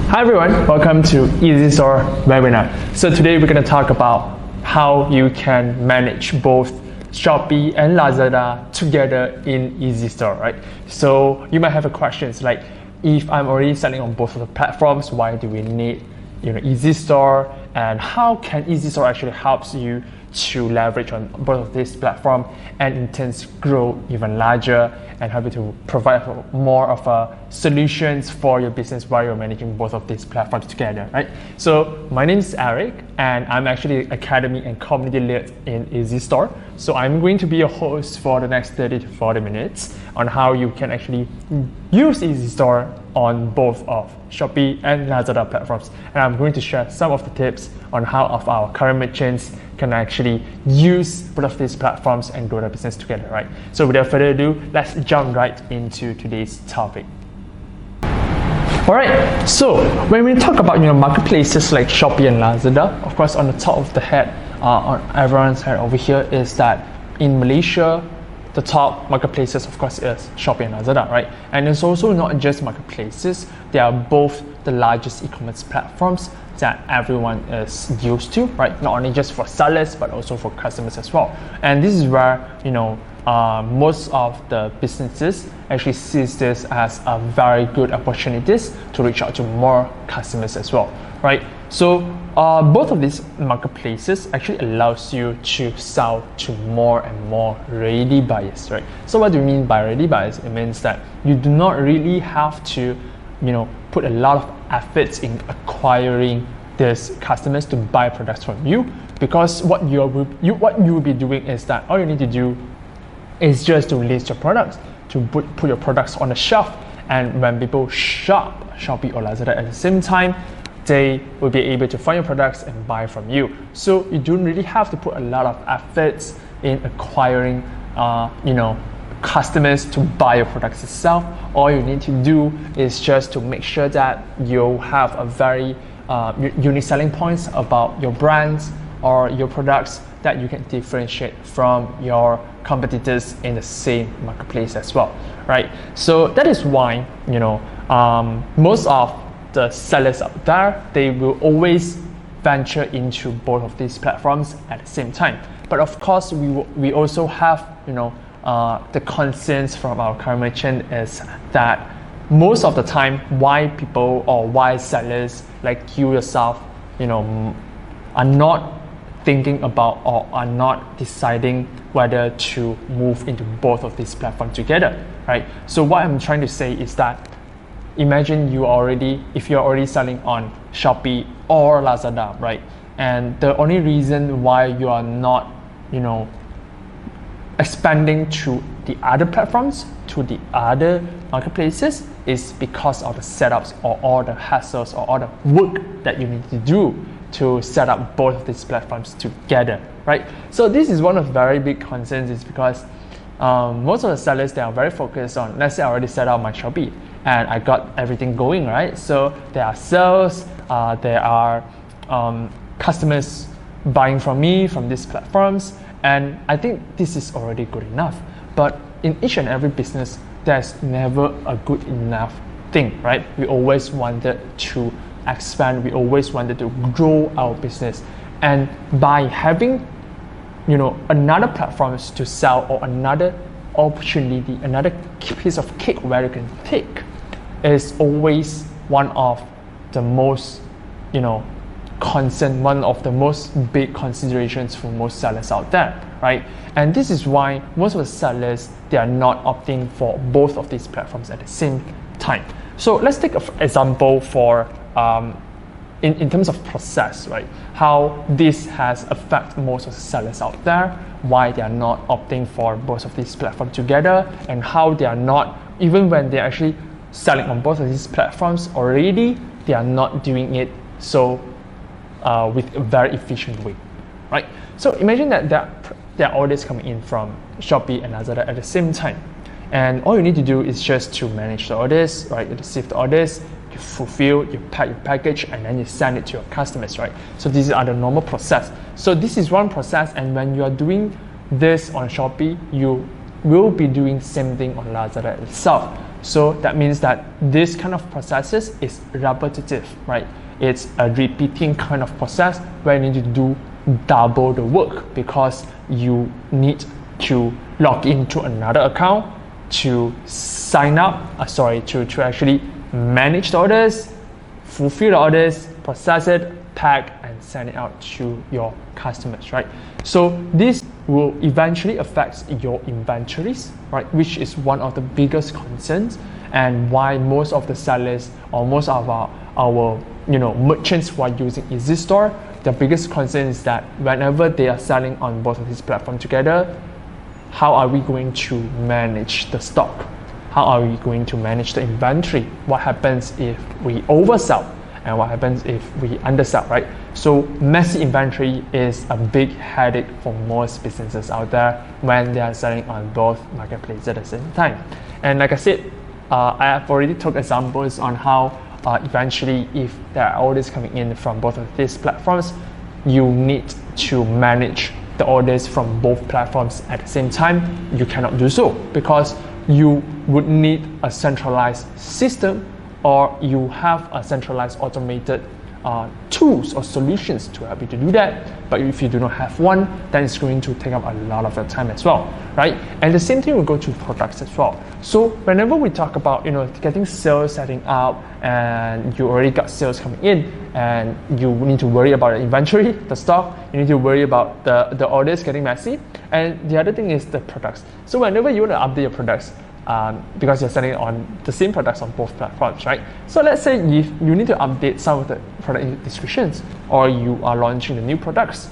Hi everyone, welcome to EasyStore webinar. So today we're going to talk about how you can manage both Shopee and Lazada together in EasyStore, right? So you might have a questions like, if I'm already selling on both of the platforms, why do we need EasyStore, and how can EasyStore actually helps you to leverage on both of these platforms and in turn grow even larger and help you to provide more of a solutions for your business while you're managing both of these platforms together, right? So my name is Eric and I'm actually Academy and Community Lead in EasyStore. So I'm going to be your host for the next 30 to 40 minutes on how you can actually use EasyStore on both of Shopee and Lazada platforms. And I'm going to share some of the tips on how of our current merchants can actually use both of these platforms and grow their business together, right? So without further ado, let's jump right into today's topic. Alright, so when we talk about marketplaces like Shopee and Lazada, of course on the top of the head, on everyone's head over here is that in Malaysia, the top marketplaces of course is Shopee and Lazada, right? And it's also not just marketplaces, they are both the largest e-commerce platforms that everyone is used to, right? Not only just for sellers but also for customers as well. And this is where most of the businesses actually sees this as a very good opportunities to reach out to more customers as well, right? So both of these marketplaces actually allows you to sell to more and more ready buyers, right? So what do you mean by ready buyers? It means that you do not really have to put a lot of efforts in acquiring these customers to buy products from you, because what you will be doing is that all you need to do is just to list your products, to put your products on the shelf, and when people shop Shopee or Lazada at the same time, they will be able to find your products and buy from you. So you don't really have to put a lot of efforts in acquiring customers to buy your products itself. All you need to do is just to make sure that you have a very unique selling points about your brands or your products that you can differentiate from your competitors in the same marketplace as well, right? So that is why most of the sellers out there, they will always venture into both of these platforms at the same time. But of course, we also have the concerns from our current merchant is that most of the time, why people or why sellers like you yourself, are not thinking about or are not deciding whether to move into both of these platforms together, right? So what I'm trying to say is that imagine if you're already selling on Shopee or Lazada, right? And the only reason why you are not, expanding to the other platforms, to the other marketplaces, is because of the setups or all the hassles or all the work that you need to do to set up both of these platforms together, right? So this is one of the very big concerns, is because most of the sellers, they are very focused on, let's say I already set up my Shopee and I got everything going, right? So there are sales, there are customers buying from me from these platforms, and I think this is already good enough. But in each and every business, there's never a good enough thing, right? We always wanted to expand, we always wanted to grow our business, and by having another platforms to sell or another opportunity, another piece of cake where you can take, is always one of the most concern, one of the most big considerations for most sellers out there, right? And this is why most of the sellers, they are not opting for both of these platforms at the same time. So let's take an example for in terms of process, right? How this has affected most of the sellers out there, why they are not opting for both of these platforms together, and how they are not, even when they're actually selling on both of these platforms already, they are not doing it so with a very efficient way, right? So imagine that there are orders coming in from Shopee and Lazada at the same time, and all you need to do is just to manage the orders, right? You receive the orders, you fulfill, you pack your package, and then you send it to your customers, right? So these are the normal process. So this is one process, and when you are doing this on Shopee, you will be doing same thing on Lazada itself. So that means that this kind of processes is repetitive, right? It's a repeating kind of process where you need to do double the work because you need to log into another account to sign up, to actually manage the orders, fulfill the orders, process it, pack, and send it out to your customers, right? So this will eventually affect your inventories, right? Which is one of the biggest concerns, and why most of the sellers or most of our merchants who are using EasyStore, the biggest concern is that whenever they are selling on both of these platforms together, how are we going to manage the stock? How are we going to manage the inventory? What happens if we oversell? And what happens if we undersell, right? So messy inventory is a big headache for most businesses out there when they are selling on both marketplaces at the same time. And like I said, I have already took examples on how eventually, if there are orders coming in from both of these platforms, you need to manage the orders from both platforms at the same time. You cannot do so because you would need a centralized system, or you have a centralized automated tools or solutions to help you to do that. But if you do not have one, then it's going to take up a lot of your time as well, right? And the same thing will go to products as well. So whenever we talk about getting sales setting up, and you already got sales coming in, and you need to worry about the inventory, the stock, you need to worry about the orders getting messy, and the other thing is the products. So whenever you want to update your products, because you're selling on the same products on both platforms, right? So let's say if you need to update some of the product descriptions, or you are launching the new products,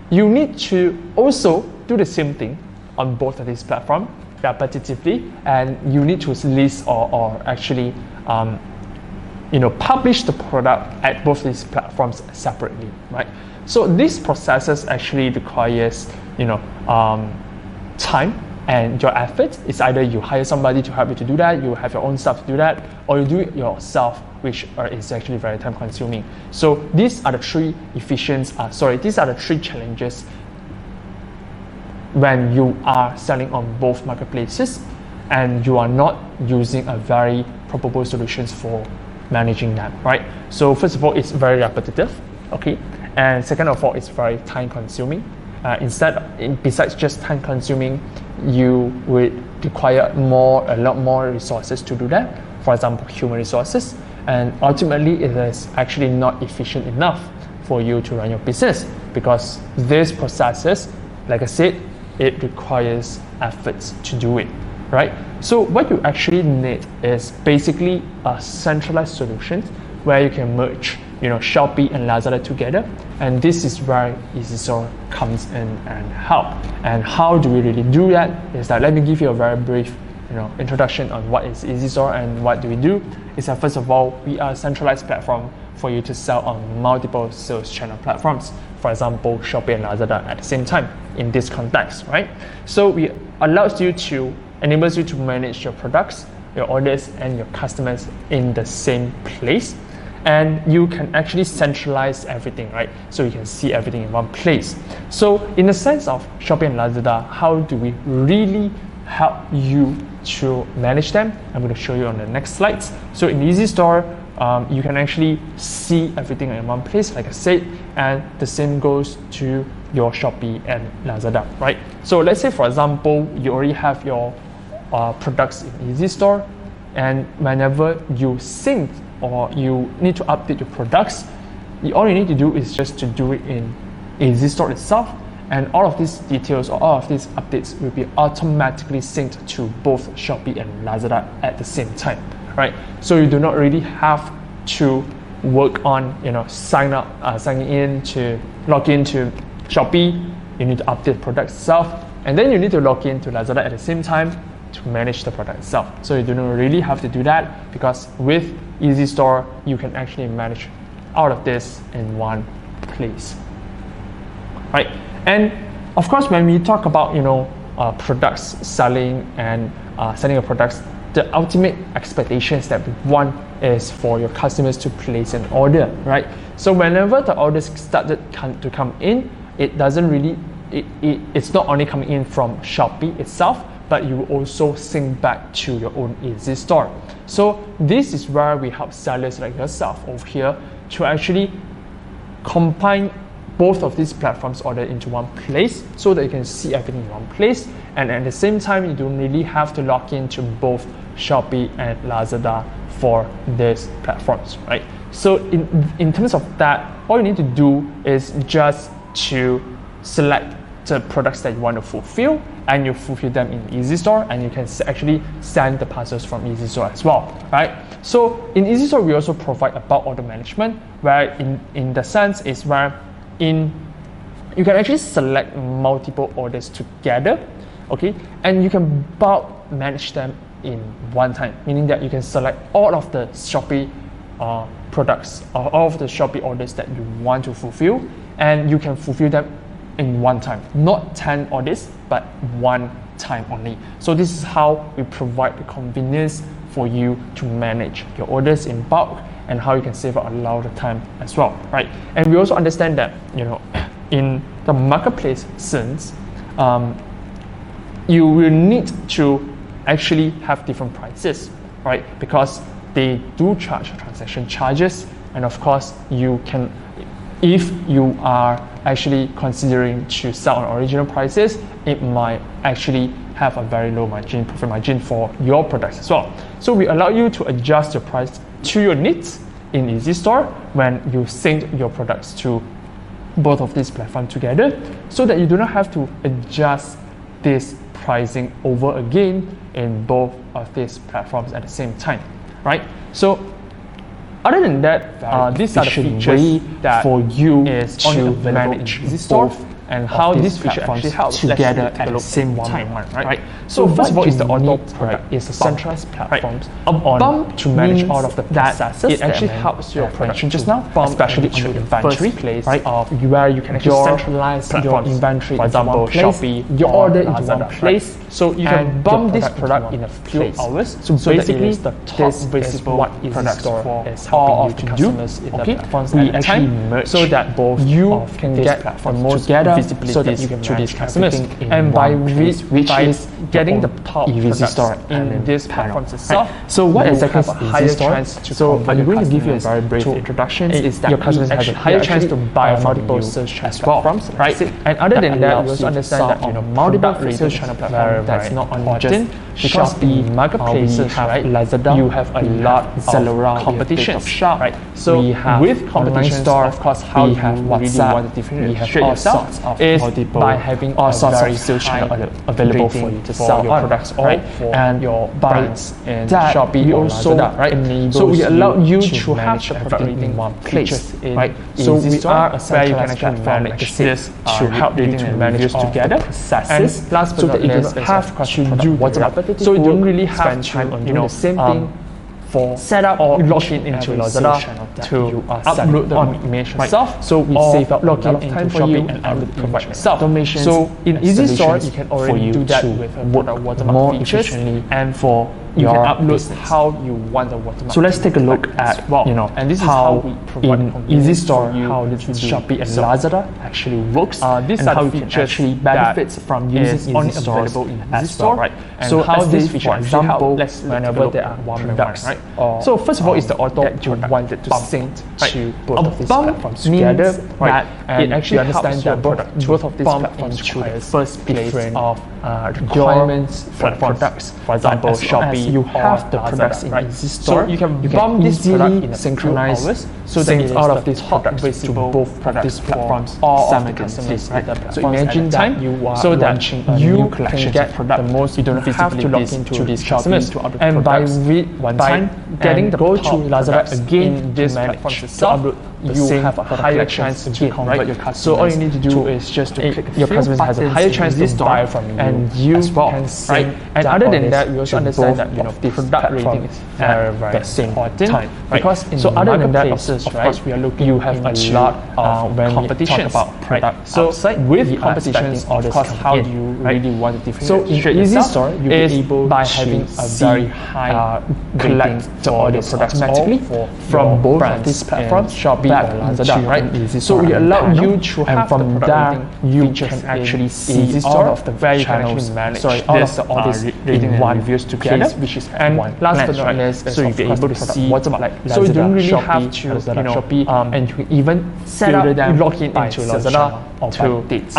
you need to also do the same thing on both of these platforms repetitively, and you need to list or actually publish the product at both these platforms separately, right? So these processes actually requires time and your effort. Is either you hire somebody to help you to do that, you have your own staff to do that, or you do it yourself, which is actually very time consuming. So these are the three challenges when you are selling on both marketplaces and you are not using a very probable solutions for managing them, right? So first of all, it's very repetitive, okay? And second of all, it's very time consuming. Besides just time consuming, you would require a lot more resources to do that. For example, human resources, and ultimately it is actually not efficient enough for you to run your business, because these processes, like I said, it requires efforts to do it, right? So what you actually need is basically a centralized solution where you can merge Shopee and Lazada together, and this is where EasyStore comes in and help. And how do we really do that? Is that, let me give you a very brief introduction on what is EasyStore and what do we do. Is that first of all, we are a centralized platform for you to sell on multiple sales channel platforms. For example, Shopee and Lazada at the same time in this context, right? So we enables you to manage your products, your orders, and your customers in the same place. And you can actually centralize everything, right? So you can see everything in one place. So in the sense of Shopee and Lazada, how do we really help you to manage them? I'm going to show you on the next slides. So in EasyStore, you can actually see everything in one place, like I said, and the same goes to your Shopee and Lazada, right? So let's say, for example, you already have your products in EasyStore, and whenever you sync or you need to update your products, all you need to do is just to do it in EasyStore itself, and all of these details or all of these updates will be automatically synced to both Shopee and Lazada at the same time, right? So you do not really have to work on signing in to log into Shopee. You need to update product itself, and then you need to log in to Lazada at the same time to manage the product itself. So you do not really have to do that, because with EasyStore you can actually manage all of this in one place, right? And of course, when we talk about products selling and selling your products, the ultimate expectations that we want is for your customers to place an order, right? So whenever the orders started to come in, it's not only coming in from Shopee itself, but you will also sync back to your own EasyStore. So this is where we help sellers like yourself over here to actually combine both of these platforms order into one place so that you can see everything in one place, and at the same time you don't really have to log into both Shopee and Lazada for these platforms, right? So in terms of that, all you need to do is just to select the products that you want to fulfill, and you fulfill them in EasyStore, and you can actually send the parcels from EasyStore as well, right? So in EasyStore, we also provide a bulk order management, where in the sense is where you can actually select multiple orders together, okay, and you can bulk manage them in one time, meaning that you can select all of the Shopee products or all of the Shopee orders that you want to fulfill, and you can fulfill them in one time, not 10 orders, but one time only. So this is how we provide the convenience for you to manage your orders in bulk, and how you can save out a lot of time as well, right? And we also understand that, you know, in the marketplace sense, you will need to actually have different prices, right? Because they do charge transaction charges, and of course you can, if you are actually considering to sell on original prices, it might actually have a very low margin, profit margin for your products as well. So we allow you to adjust your price to your needs in EasyStore when you sync your products to both of these platforms together, so that you do not have to adjust this pricing over again in both of these platforms at the same time, right? So other than that, these are the features that for you is to manage EasyStore, and how this feature actually helps together at the same time, right? So first of all, is the auto product is a centralized platform on to manage all of the processes. It actually helps your production just now, especially on the inventory place, right? Of where you can actually centralize your inventory, for example, Shopee, your order into one place. So you can bump this product in a few hours. So basically, the top visible what EasyStore is helping you to do. Okay, we actually merge so that both you can get the most together, so that you can to these customers, and by is getting the top EasyStore in this platform itself. So what exactly is EasyStore? So I'm going to give you a very brief introduction. Is that your customers have a higher chance to buy multiple sales channel platforms, right? And other than that, we also understand that, you know, multiple sales channel platforms, that's not only just Shopee marketplaces, right? Lazada, you have a lot of competition of shop, right? So with competition store, of course, how you have WhatsApp, we have all sorts of multiple, by having all sorts of sales channel available for you to sell your products, right? And your brands in Shopee or Lazada, right? So we allow you to have the product rating in one place, right? So we are a centralized platform like this to help you to manage together. And last but not least, have to do WhatsApp. So you don't really have time on, you know, same thing for set up or log in into Lazada to upload the image itself. So we save up a lot of time for you and upload the image itself. So in EasyStore, you can already do that with watermark features, and for you can upload how you want the watermark. So let's take a look at, you know, and this is how in EasyStore, how this Shopee and Lazada actually works, these are the features actually benefits from using EasyStore as well, right? So how this feature, example, whenever there are products, right? So first of all, is the auto that you wanted to sync to both of these platforms together, right? It actually understands that both of these platforms into the first place of requirements for products. For example, Shopee, you have the products in EasyStore, so you can bump this product in synchronize, so that it's out of these products to both products platforms simultaneously, right? So imagine that you are launching a new collection of product, the most you don't have to log into these customers, and by one time getting the go to Lazada again in this platform itself, you have a higher chance to convert your customers. So all you need to do is just to click your customers has a higher chance to buy from you, and you as well, right? And other than that, we also understand that, you know, the product rating is very important, right? Because so other than that, of course, we are looking, you have a lot of when competition about product. So with competitions, of course, how do you really want to differentiate? So in EasyStore, you'll be able by having a very high collect the orders automatically from both of these platforms, Shopee back or Lazada, right? So we allow you to have from there you can actually see all of the channels, all of the orders in one reviews together, which is and last but not least, so you'll be able to see what's like Lazada, so you don't really have to Shopee, and you can even set up log in into Lazada to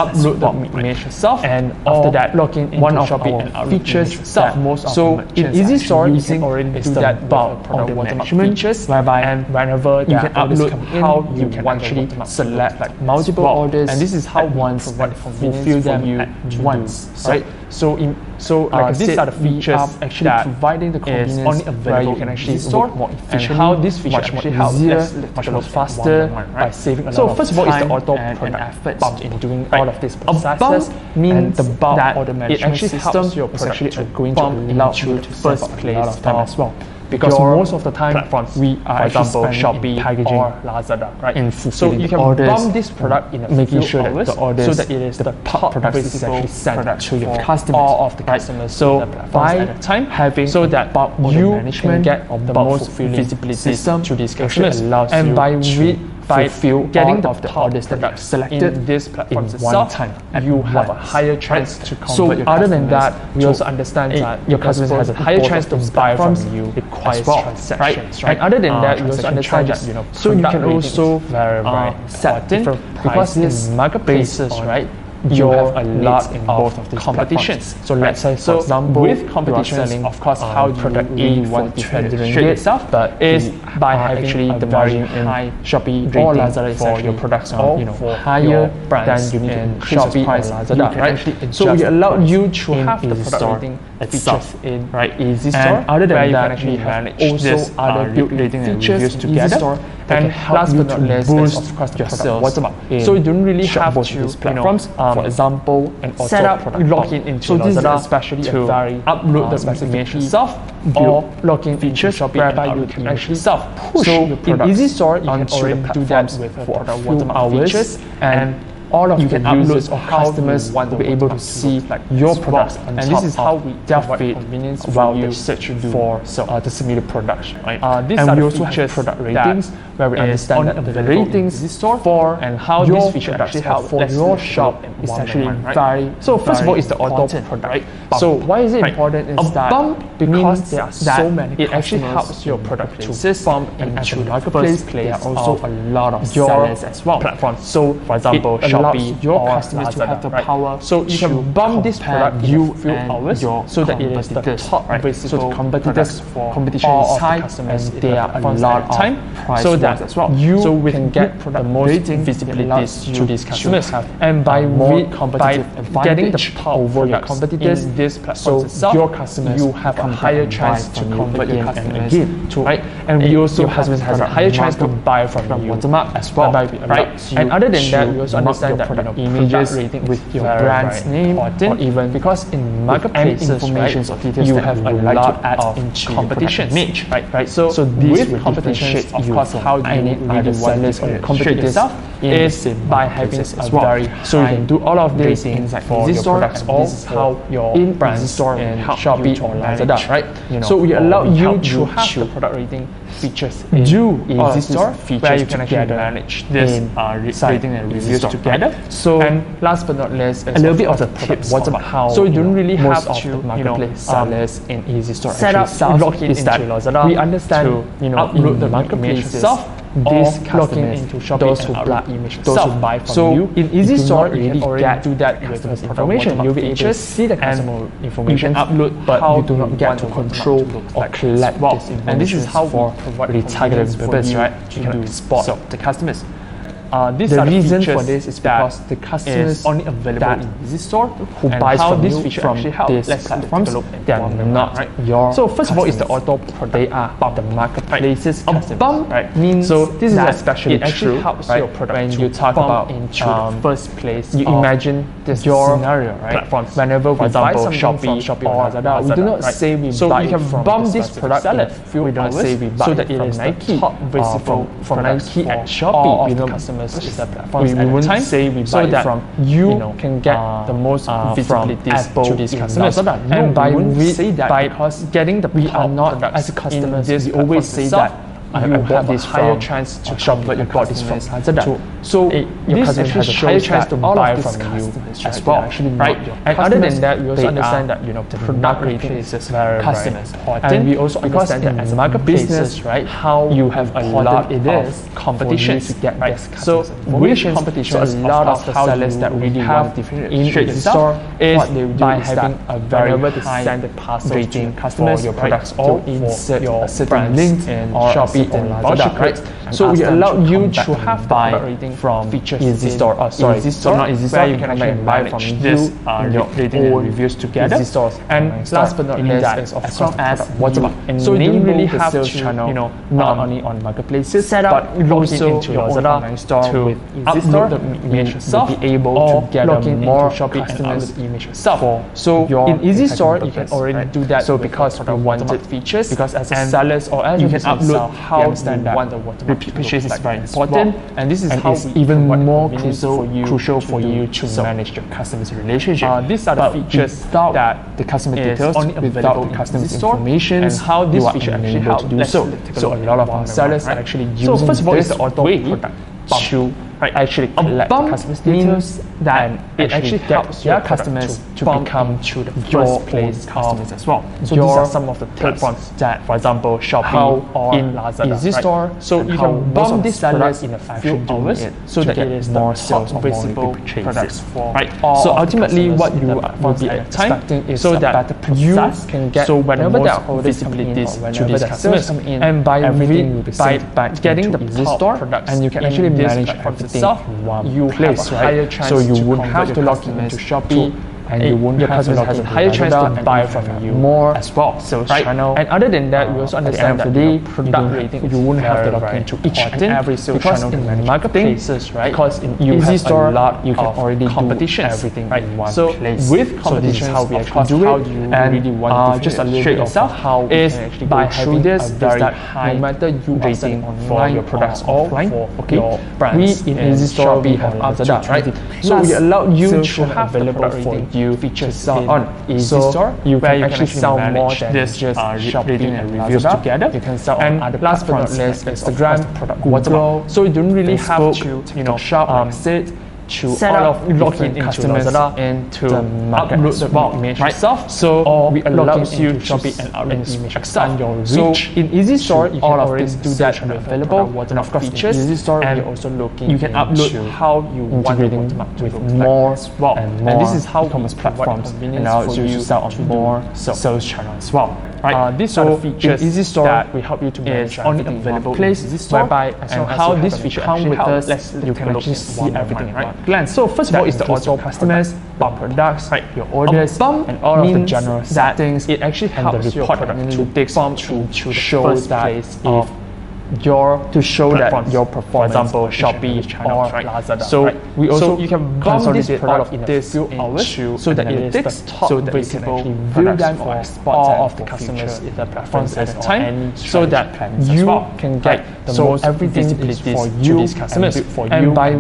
upload the image itself, and after that log in into Shopee and features itself. So in EasyStore, you can already do that about all the management features, whereby and whenever you can upload how you can actually select like multiple orders, and this is how once fulfill them at once, right? So these are the features actually providing the convenience only available you can actually work more efficiently, and how this feature actually helps much more faster by saving a lot of time. So first of all, is the auto product efforts in doing all of these processes means the bulk or the management system your product actually going to allow you to first place a lot of time as well. Because most of the time, we are, for example, Shopee packaging or Lazada, right? In so you can bump this product in making sure that the orders, so that it is the top product is actually sent to your customers, all of the customers. So by at the time having so that you can get the most visibility system to these customers, and by getting the orders that are selected in this platform itself, you have a higher chance to convert your customers. So other than that, we also understand that your customers has a higher chance to buy from you as well, transactions, right? And other than that, we also understand that so you can also set different prices in marketplaces, right? You have a lot in both of these competitions. So let's say, for example, with competitions, of course, how you product A want to differentiate itself, but is by having the margin in Shopee or Lazada for your products, for higher brands than you need to Shopee or Lazada, right? So we allow you to have the product rating features in EasyStore, and other than that, you have also other built rating and reviews together. And last but not least, of course, your sales. So you don't really have to these platforms. For example, set up login into Lazada, especially to upload the specification itself, or login features whereby you can actually push your product in EasyStore. You can already do that with for a few hours, and all of you can upload or customers want to be able to see your products, and this is how we feed convenience while they search for the similar products. And we also have product ratings where we understand that the ratings for and how this feature actually helps for your shop is actually very. So first of all, is the auto product. So why is it important? Is that because there are so many, it actually helps your product to bump into the marketplace. There are also a lot of sellers as well platforms. So for example, Shopee, your customers to have the power. So you can bump this product in a few hours, so that it is the top so the competitors for competition is high, and there are a lot of time. So that as well, you can get the most visibility to these customers, and by getting the power over your competitors in this platform itself, your customers you have a higher chance to convert your customers again, right? And we also customers has a higher chance to buy from you as well, right? And other than that, we also understand that images with your brand's name, or even because in marketplaces, information or details you have a lot of competitions, right? So this with competitions, of course, how do you other sellers or competitors is by having a very so you can do all of these things for your products, or how your brand store in Shopee or Lazada, right? So we allow you to have the product rating features in EasyStore features where you can actually manage this rating and reviews together. So and last but not least, a little bit of the tips on how so you don't really have to marketplace sellers in EasyStore set up login into Lazada. We understand upload the marketplace itself. This customers, into Shopee those who buy from you. In EasyStore, you can already do that with the information. You'll be able to see the customer information, upload, but you do not get to control or collect this information. And this is how for really targeted purpose, right? You can spot the customers. The reason for this is because the customers only available in EasyStore who buys from you from these platforms, they are not your. So first of all, is the auto product. They are the marketplaces customers, right? Means so this is especially it actually helps your product when you talk about into the first place. You imagine this your scenario, right? Platforms. Whenever we buy something from Shopee or Lazada, we do not say we buy from bump this product seller. We don't say we buy so that it is Nike from Nike and Shopee. We don't is the platforms we wouldn't say we buy so that from you can get the most visibility to these customers. And by we say that because getting the we are not as a customer, we always say that you bought this higher chance to Shopee, you bought this from Lazada. So your customers has a higher chance to buy from you as well, right? And other than that, we also understand that the product rating is very important. And we also understand that as a marketplace, right, how you have a lot of competition to get right. So with competition, a lot of the sellers that we have in EasyStore is by having a very high rating customers for your products or insert your certain links in Shopee and Lazada, right? So we allow you to have buy rating from EasyStore. EasyStore, not EasyStore, where you can actually buy from this your rating and reviews together. And last but not least, of course, as WhatsApp. So you don't really have to channel, not only on marketplaces, but also your Lazada store to upload the image yourself, be able to get more Shopee customers image yourself. So in EasyStore, you can already do that. So because we wanted features, because as a sellers or as you can upload how you want the watermark features is very important, and this is how we even more crucial for you to manage your customers' relationship. These are the features that the customer details only without the customer's information and how this feature actually helps to do so. So a lot of our sellers are actually using this product to actually collect the customer's details, that it actually helps your customers to become to the first place customers as well. So these are some of the platforms that, for example, Shopee or in Lazada, EasyStore. So you can bump this product in a few hours so that it is more sales or visible products for So ultimately, what you will be expecting is so that you can get whenever there are visibilities to these customers, and by getting the EasyStore products, and you can actually manage everything in one place, right? So you wouldn't have to log into Shopee, and you won't your customers has a higher chance to buy from you more as well. So channel. And other than that, we also understand that the product rating you won't have to log into each and every sales channel to manage marketplaces, right? Because in EasyStore, a lot you can already do everything in one place. So with competition, how we actually do it, and just a little bit of how is by having this very high rating for your products offline, your brands. We in EasyStore we have Lazada, right? So we allow you to have available for you features sell on EasyStore, you can actually sell more than just Shopee and reviews together. You can sell on other last but not least, Instagram, WhatsApp. So you don't really have to shop, sit to all of login into Lazada and to upload the image yourself. So we allow you to Shopee and upload expand your reach. So in EasyStore, you can already do that available. And of course, features. In EasyStore, and you're also looking you can upload how you want with more as well. And this is how e-commerce platforms allows you to sell on more sales channels as well. Right. These are the features in EasyStore that we help you to manage only available place whereby and how this feature come with us, you can actually see everything in one glance. So first of all is the auto customers, your products, your orders, and all of the general settings. It actually helps your product to show that to show that your performance, for example, Shopee or Lazada. So we also you can bump this product in this few hours so that it is top visible view them or all of the customers in the platforms at a time, so that you can get the most visibility for you these customers, and by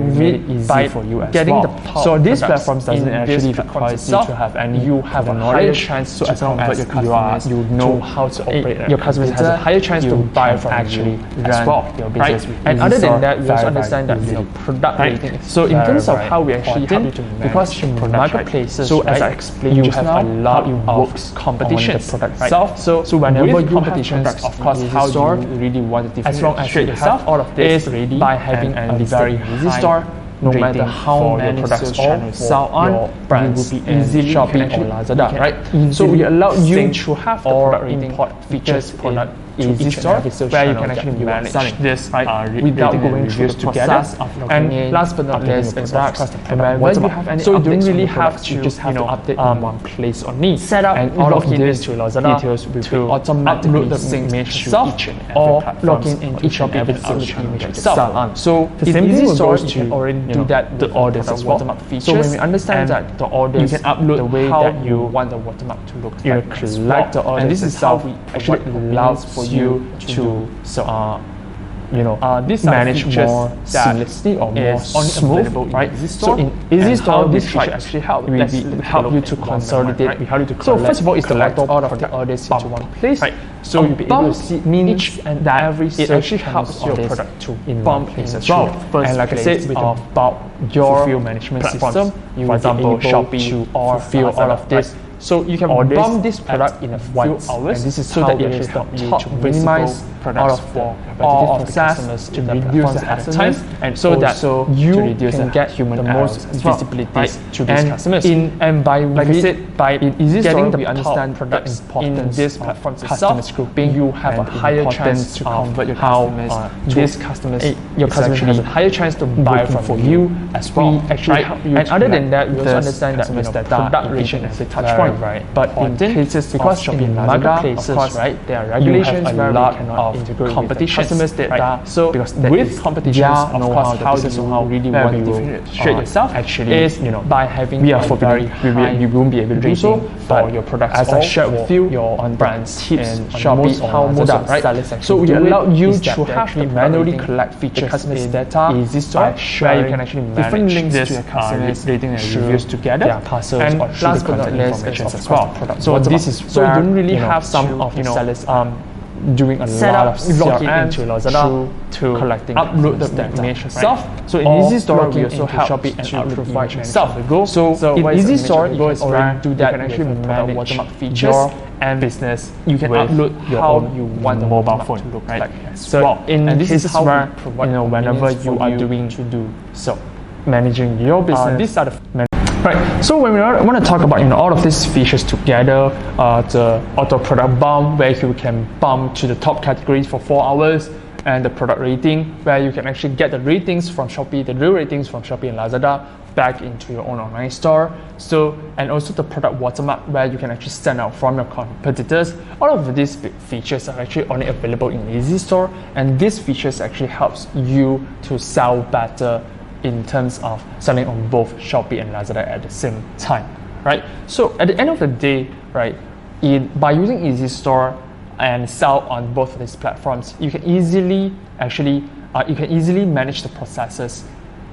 getting the top. So these platforms doesn't actually require you to have any. You have a higher chance, so as long as you know how to operate. Your customers has a higher chance to buy from actually as well, right? And other than that, we also understand that product rating. So in terms of how we actually help you to manage because in marketplaces, so as I explained, you have a lot of competitions on the product itself. So whenever you competitions, of course, how you really want to differentiate yourself, all of this is by having a very EasyStore. No matter how many products all sell on, brands will be easily Shopee or Lazada, right? So we allow you to have the product import features product EasyStore, where you can actually manage this without going through the process of and last but not least is products. And whenever you have any, so you don't really have to just have to update in one place only. Set up and all of this to Lazada details will to automatically the image to each and every log in into each and every image itself. So the same thing goes to already do that the orders as watermark features. So when we understand that the orders, you can upload the way that you want the watermark to look like. Collect the orders, and this is how we actually allows for you to these manage more that seamlessly or more is smooth, right? So in EasyStore, this feature feature actually help help you to consolidate. right? We help you to So first of all, it's the collect auto all of the product orders bump, into one place. right? So you'll be able to see each and every it search actually helps helps your your product to in bump one place in as well. first And like I place said, with about your fulfill management platforms. system, you For will example, be able Shopee to or fulfill all Lazada, of this. right? So you can Orders bump this product in a few once, hours, and this is so how that it it is is help the you top to visible minimize products all for all of SaaS customers to the reduce the platforms hassle at time, the time, and so that also you to reduce can the get human the errors most as well, visibility right? to these And customers. and by like I said, by EasyStore, getting the we understand products the importance in this of platforms customers itself, grouping, you have a and higher importance chance to of convert your how, customers. these customers Your is customers has a actually higher chance to buy working from for you you as well. We actually right? help you And to other than collect that, we also this understand that customers data product in relation each is a touch very, point. very But in important cases because of Shopee in and Lazada, marketplaces, of course, right, there are you regulations have a where we lot cannot of integrate competitions, with the customers data. right? So because with competitions, of course, how do you really where want you to differentiate yourself actually, is by having we are a forbidden. very high We won't be able to do so, rating but for your products. as I or shared with for you your on brands tips and Shopee most, or how most Lazada, of the right? sellers So actually we do allow it you is to that they have actually the manually rating, collect the features customers' in data EasyStore, by where sharing you can actually different manage links this to your customers, rating and through reviews together. their parcels And or through last the but not contact least information is as of course well. the product So this is so you where, don't really have some to, of the sellers doing a set lot up of logging CRM into Lazada to collecting upload the data, information right? itself. So in Or EasyStore, we logging also into help Shopee to and upload provide image yourself. and go. So in what is the EasyStore, image you of the can go already is do you that can actually with product manage watermark features your and business. you can with upload your how own you want the mobile watermark phone to look right? like as So well. in And this cases is how where we provide whenever convenience you for are doing to do so. managing your business, These are the right. So when we want to talk about all of these features together, the auto product bump where you can bump to the top categories for 4 hours, and the product rating where you can actually get the ratings from Shopee, the real ratings from Shopee and Lazada back into your own online store. So and also the product watermark where you can actually stand out from your competitors. All of these features are actually only available in EasyStore, and these features actually helps you to sell better in terms of selling on both Shopee and Lazada at the same time, right? So at the end of the day, right, by using EasyStore and sell on both of these platforms, you can easily manage the processes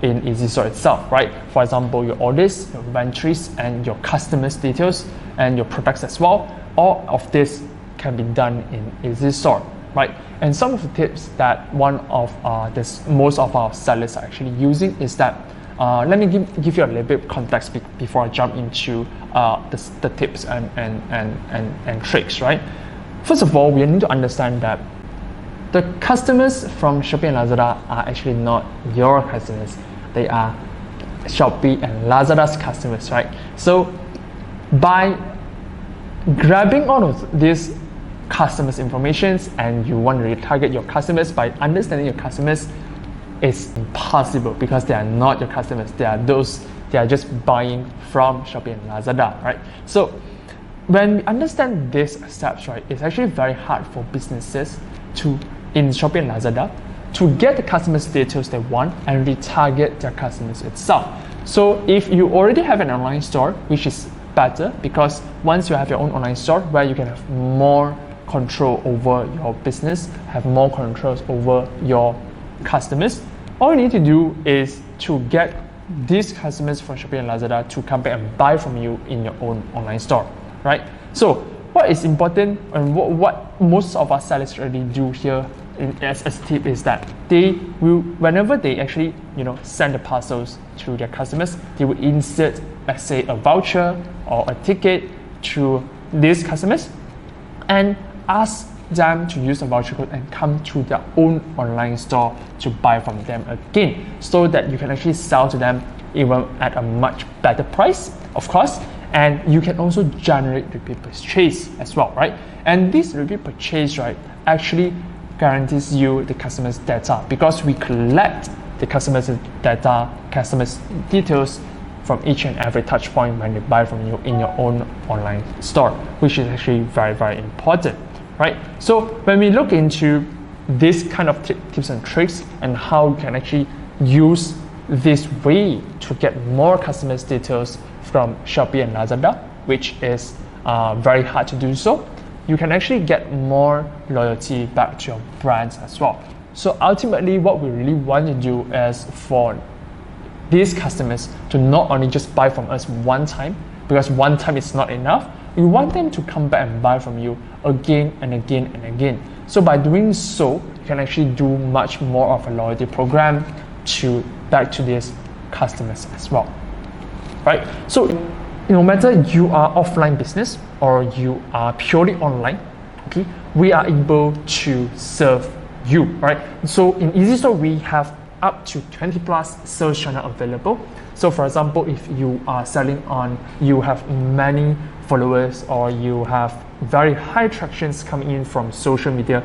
in EasyStore itself, right? For example, your orders, your inventories, and your customers' details, and your products as well. All of this can be done in EasyStore, right? And some of the tips that most of our sellers are actually using is that let me give you a little bit of context before I jump into the tips and tricks, right? First of all, we need to understand that the customers from Shopee and Lazada are actually not your customers. They are Shopee and Lazada's customers, right? So by grabbing all of these customers' informations and you want to retarget your customers by understanding your customers, it's impossible because they are not your customers. They are just buying from Shopee and Lazada, right? So when we understand these steps, right, it's actually very hard for businesses in Shopee and Lazada to get the customers' details they want and retarget their customers itself. So if you already have an online store, which is better because once you have your own online store where you can have more control over your business, have more controls over your customers, all you need to do is to get these customers from Shopee and Lazada to come back and buy from you in your own online store, right? So what is important and what most of our sellers already do here as a tip is that they will, whenever they actually send the parcels to their customers, they will insert, let's say, a voucher or a ticket to these customers and ask them to use the voucher code and come to their own online store to buy from them again, so that you can actually sell to them even at a much better price, of course, and you can also generate repeat purchase as well, right? And this repeat purchase, right, actually guarantees you the customer's data because we collect the customer's data, customer's details from each and every touch point when they buy from you in your own online store, which is actually very, very important, right? So when we look into this kind of tips and tricks and how you can actually use this way to get more customers' details from Shopee and Lazada, which is very hard to do so, you can actually get more loyalty back to your brands as well. So ultimately, what we really want to do is for these customers to not only just buy from us one time, because one time is not enough. We want them to come back and buy from you again and again and again. So by doing so, you can actually do much more of a loyalty program back to these customers as well. Right? So no matter you are offline business or you are purely online, okay, we are able to serve you, right? So in EasyStore, we have up to 20 plus sales channel available. So for example, if you are selling you have many followers or you have very high attractions coming in from social media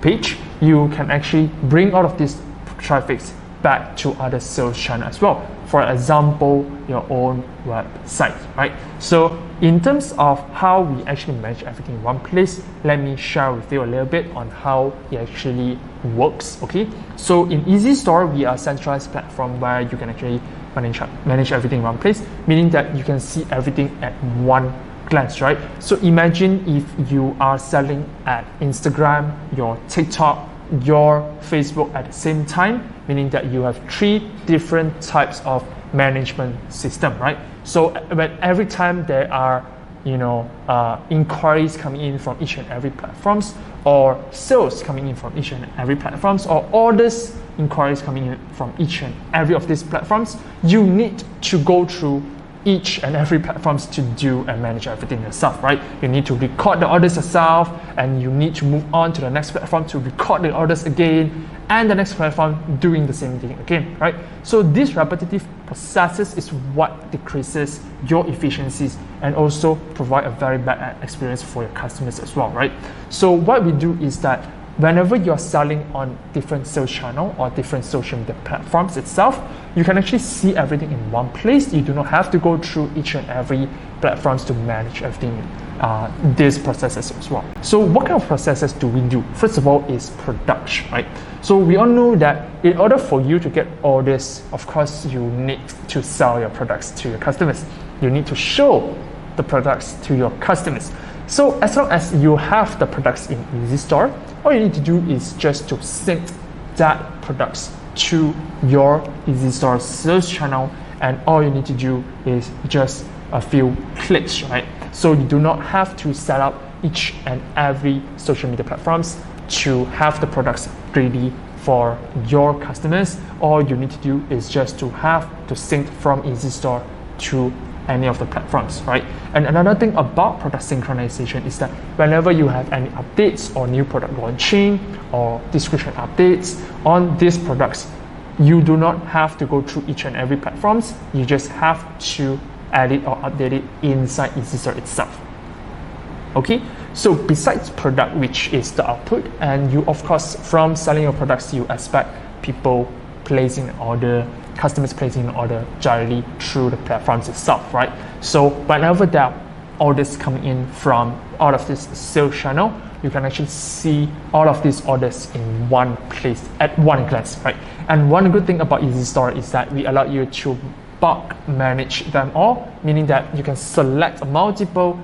page, you can actually bring all of these traffics back to other sales channel as well. For example, your own website, right? So in terms of how we actually manage everything in one place, let me share with you a little bit on how it actually works, okay? So in EasyStore, we are a centralized platform where you can actually manage everything in one place, meaning that you can see everything at one glance, right? So imagine if you are selling at Instagram, your TikTok, your Facebook at the same time, meaning that you have 3 different types of management system, right? So when every time there are inquiries coming in from each and every platforms, or sales coming in from each and every platforms, or orders inquiries coming in from each and every of these platforms, you need to go through each and every platforms to do and manage everything yourself, right? You need to record the orders yourself, and you need to move on to the next platform to record the orders again, and the next platform doing the same thing again, right? So these repetitive processes is what decreases your efficiencies and also provide a very bad experience for your customers as well, right? So what we do is that whenever you're selling on different sales channel or different social media platforms itself, you can actually see everything in one place. You do not have to go through each and every platforms to manage everything, these processes as well. So what kind of processes do we do? First of all is production, right? So we all know that in order for you to get orders, of course, you need to sell your products to your customers. You need to show the products to your customers. So as long as you have the products in EasyStore, all you need to do is just to sync that products to your EasyStore sales channel, and all you need to do is just a few clicks, right? So you do not have to set up each and every social media platforms to have the products ready for your customers. All you need to do is just to have to sync from EasyStore to any of the platforms, right? And another thing about product synchronization is that whenever you have any updates or new product launching or description updates on these products, you do not have to go through each and every platforms. You just have to edit or update it inside EasyStore itself. Okay, so besides product, which is the output, and you of course from selling your products, you expect people placing an order, customers placing an order directly through the platforms itself, right? So whenever there are orders coming in from all of this sales channel, you can actually see all of these orders in one place at one glance, right? And one good thing about EasyStore is that we allow you to bulk manage them all, meaning that you can select multiple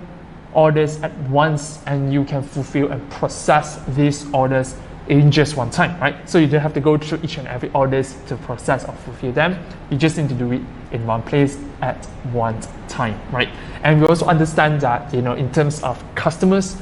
orders at once and you can fulfill and process these orders in just one time, right? So you don't have to go through each and every orders to process or fulfill them. You just need to do it in one place at one time, right? And we also understand that, in terms of customers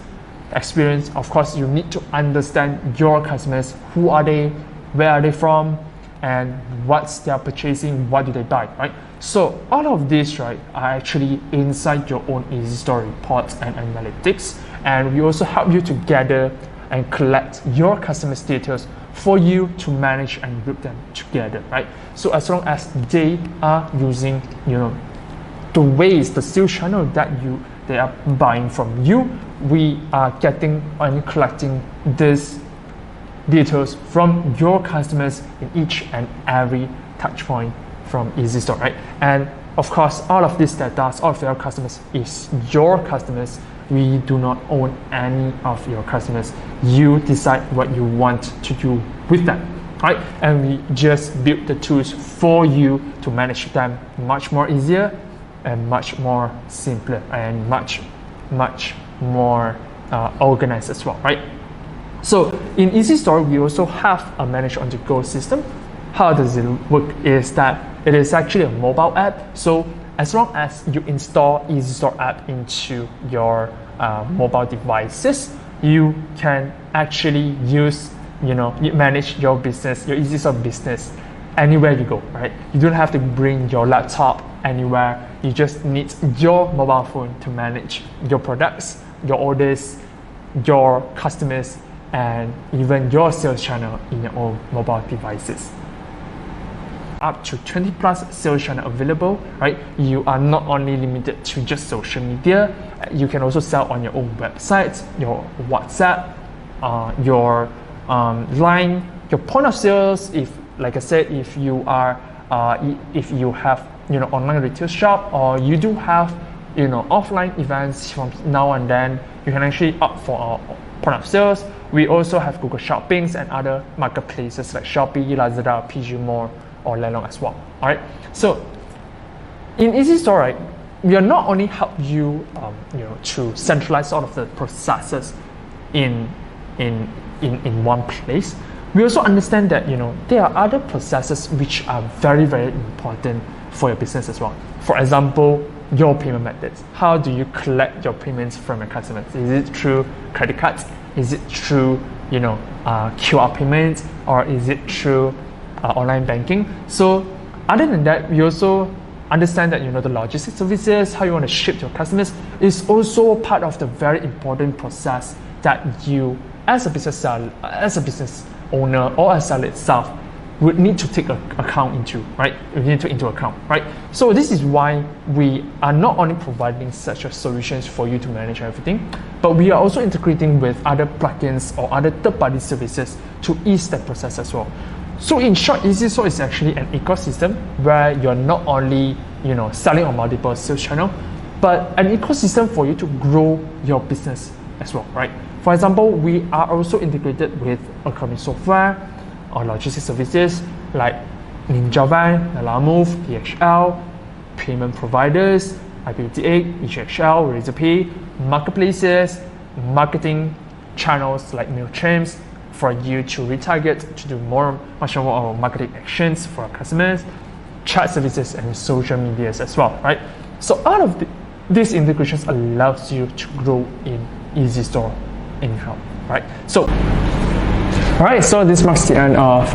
experience, of course, you need to understand your customers. Who are they? Where are they from? And what's their purchasing? What do they buy, right? So all of this, right, are actually inside your own EasyStore reports and analytics. And we also help you to gather and collect your customers' details for you to manage and group them together, right? So as long as they are using, the ways, the sales channel that they are buying from you, we are getting and collecting these details from your customers in each and every touch point from EasyStore, right? And of course, all of this data, all of your customers is your customers. We do not own any of your customers. You decide what you want to do with them, right? And we just build the tools for you to manage them much more easier and much more simpler and much more organized as well, right? So in EasyStore, we also have a manage on the go system. How does it work is that it is actually a mobile app. So as long as you install EasyStore app into your mobile devices, you can actually use, you manage your business, your EasyStore business anywhere you go, right? You don't have to bring your laptop anywhere. You just need your mobile phone to manage your products, your orders, your customers, and even your sales channel in your own mobile devices. Up to 20 plus sales channel available, right? You are not only limited to just social media, you can also sell on your own website, your WhatsApp, your line, your point of sales. If, like I said, if you are, if you have, online retail shop, or you do have, offline events from now and then, you can actually opt for our point of sales. We also have Google Shoppings and other marketplaces like Shopee, Lazada, PG More, or Lelong as well. All right. So in EasyStore, right, we are not only help you, to centralize all of the processes in one place. We also understand that there are other processes which are very, very important for your business as well. For example, your payment methods. How do you collect your payments from your customers? Is it through credit cards? Is it through QR payments, or is it through online banking? So other than that, we also understand that the logistics services, how you want to ship to your customers, is also part of the very important process that you, as a business seller, as a business owner, or a seller itself, would need to take account into, right? We need to into account, right? So this is why we are not only providing such a solutions for you to manage everything, but we are also integrating with other plugins or other third-party services to ease that process as well. So in short, EasyStore is actually an ecosystem where you're not only selling on multiple sales channels, but an ecosystem for you to grow your business as well, right? For example, we are also integrated with accounting software or logistics services like NinjaVan, Lalamove, DHL, payment providers, IPO88, ECHL, Razorpay, marketplaces, marketing channels like MailChimp for you to retarget, to do much more marketing actions for our customers, chat services, and social medias as well, right? So all of these integrations allows you to grow in EasyStore anyhow, right? So alright, so this marks the end of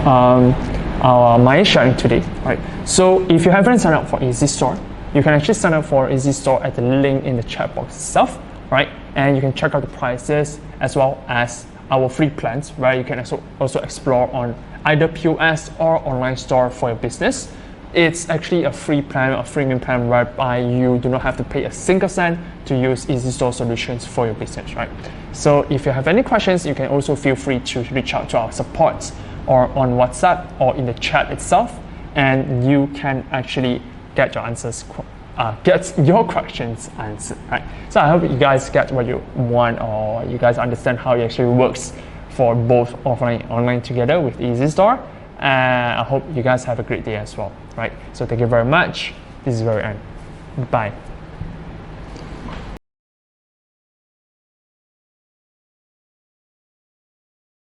my sharing today. Right. So if you haven't signed up for EasyStore, you can actually sign up for EasyStore at the link in the chat box itself, right? And you can check out the prices as well as our free plans, where you can also explore on either POS or online store for your business. It's actually a free plan, a freemium plan, whereby you do not have to pay a single cent to use EasyStore solutions for your business, right? So if you have any questions, you can also feel free to reach out to our support or on WhatsApp or in the chat itself, and you can actually get your answers, get your questions answered, right? So I hope you guys get what you want, or you guys understand how it actually works for both offline and online together with EasyStore. And I hope you guys have a great day as well, right? So thank you very much. This is very end. Bye.